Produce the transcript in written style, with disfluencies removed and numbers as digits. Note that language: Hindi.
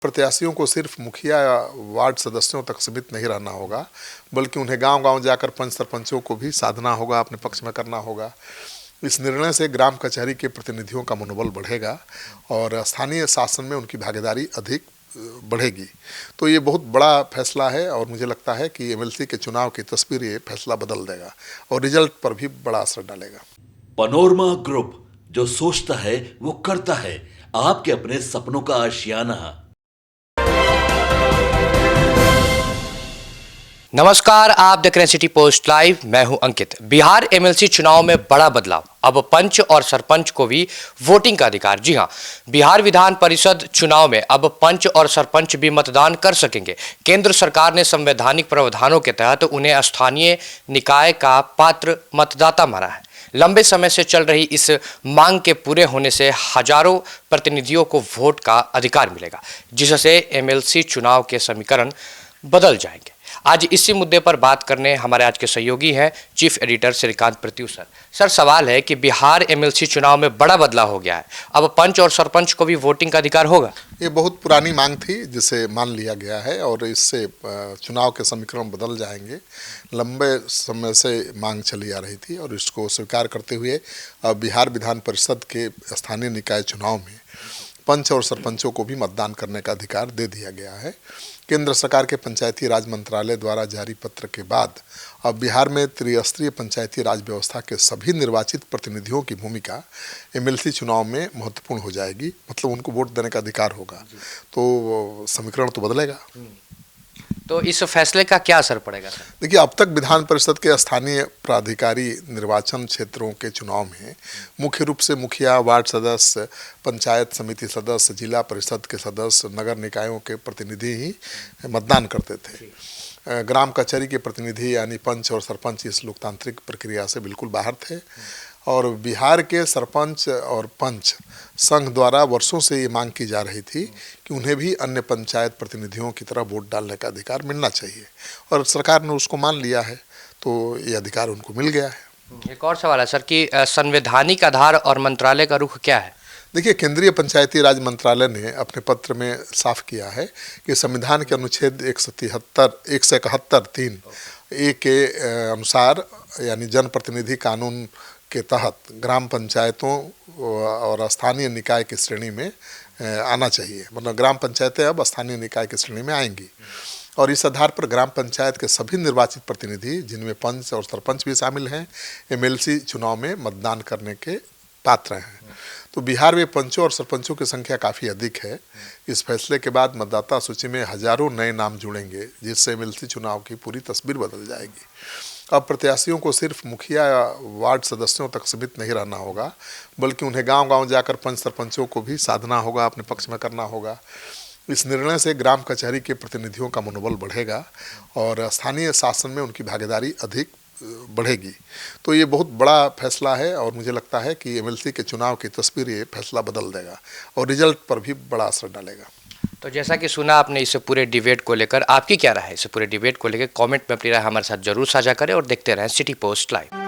प्रत्याशियों को सिर्फ मुखिया या वार्ड सदस्यों तक सीमित नहीं रहना होगा, बल्कि उन्हें गांव-गांव जाकर पंच सरपंचों को भी साधना होगा, अपने पक्ष में करना होगा। इस निर्णय से ग्राम कचहरी के प्रतिनिधियों का मनोबल बढ़ेगा और स्थानीय शासन में उनकी भागीदारी अधिक बढ़ेगी। तो ये बहुत बड़ा फैसला है और मुझे लगता है कि एमएलसी के चुनाव की तस्वीर ये फैसला बदल देगा और रिजल्ट पर भी बड़ा असर डालेगा। पनोरमा ग्रुप, जो सोचता है वो करता है। आपके अपने सपनों का आशियाना। नमस्कार, आप देख रहे हैं सिटी पोस्ट लाइव। मैं हूं अंकित। बिहार एमएलसी चुनाव में बड़ा बदलाव, अब पंच और सरपंच को भी वोटिंग का अधिकार। जी हां, बिहार विधान परिषद चुनाव में अब पंच और सरपंच भी मतदान कर सकेंगे। केंद्र सरकार ने संवैधानिक प्रावधानों के तहत उन्हें स्थानीय निकाय का पात्र मतदाता माना है। लंबे समय से चल रही इस मांग के पूरे होने से हजारों प्रतिनिधियों को वोट का अधिकार मिलेगा, जिससे एमएलसी चुनाव के समीकरण बदल जाएंगे। आज इसी मुद्दे पर बात करने हमारे आज के सहयोगी हैं चीफ एडिटर श्रीकांत पृथ्वी सर। सर, सवाल है कि बिहार एमएलसी चुनाव में बड़ा बदलाव हो गया है, अब पंच और सरपंच को भी वोटिंग का अधिकार होगा। ये बहुत पुरानी मांग थी जिसे मान लिया गया है और इससे चुनाव के समीकरण बदल जाएंगे। लंबे समय से मांग चली आ रही थी और इसको स्वीकार करते हुए अब बिहार विधान परिषद के स्थानीय निकाय चुनाव में पंच और सरपंचों को भी मतदान करने का अधिकार दे दिया गया है। केंद्र सरकार के पंचायती राज मंत्रालय द्वारा जारी पत्र के बाद अब बिहार में त्रिस्तरीय पंचायती राज व्यवस्था के सभी निर्वाचित प्रतिनिधियों की भूमिका एमएलसी चुनाव में महत्वपूर्ण हो जाएगी, मतलब उनको वोट देने का अधिकार होगा, तो समीकरण तो बदलेगा। तो इस फैसले का क्या असर पड़ेगा सर? देखिए, अब तक विधान परिषद के स्थानीय प्राधिकारी निर्वाचन क्षेत्रों के चुनाव में मुख्य रूप से मुखिया, वार्ड सदस्य, पंचायत समिति सदस्य, जिला परिषद के सदस्य, नगर निकायों के प्रतिनिधि ही मतदान करते थे। ग्राम कचहरी के प्रतिनिधि यानी पंच और सरपंच इस लोकतांत्रिक प्रक्रिया से बिल्कुल बाहर थे और बिहार के सरपंच और पंच संघ द्वारा वर्षों से ये मांग की जा रही थी कि उन्हें भी अन्य पंचायत प्रतिनिधियों की तरह वोट डालने का अधिकार मिलना चाहिए और सरकार ने उसको मान लिया है, तो ये अधिकार उनको मिल गया है। एक और सवाल है सर कि संवैधानिक आधार और मंत्रालय का रुख क्या है? देखिए, केंद्रीय पंचायती राज मंत्रालय ने अपने पत्र में साफ किया है कि संविधान के अनुच्छेद 171(3) ए के अनुसार यानी जनप्रतिनिधि कानून के तहत ग्राम पंचायतों और स्थानीय निकाय की श्रेणी में आना चाहिए, मतलब ग्राम पंचायतें अब स्थानीय निकाय की श्रेणी में आएंगी और इस आधार पर ग्राम पंचायत के सभी निर्वाचित प्रतिनिधि, जिनमें पंच और सरपंच भी शामिल हैं, एमएलसी चुनाव में मतदान करने के पात्र हैं। तो बिहार में पंचों और सरपंचों की संख्या काफ़ी अधिक है। इस फैसले के बाद मतदाता सूची में हजारों नए नाम जुड़ेंगे, जिससे एमएलसी चुनाव की पूरी तस्वीर बदल जाएगी। अब प्रत्याशियों को सिर्फ मुखिया या वार्ड सदस्यों तक सीमित नहीं रहना होगा, बल्कि उन्हें गांव-गांव जाकर पंच सरपंचों को भी साधना होगा, अपने पक्ष में करना होगा। इस निर्णय से ग्राम कचहरी के प्रतिनिधियों का मनोबल बढ़ेगा और स्थानीय शासन में उनकी भागीदारी अधिक बढ़ेगी। तो ये बहुत बड़ा फैसला है और मुझे लगता है कि एमएलसी के चुनाव की तस्वीर ये फैसला बदल देगा और रिजल्ट पर भी बड़ा असर डालेगा। तो जैसा कि सुना आपने इस पूरे डिबेट को लेकर, आपकी क्या राय है इस पूरे डिबेट को लेकर? कमेंट में अपनी राय हमारे साथ जरूर साझा करें और देखते रहें सिटी पोस्ट लाइव।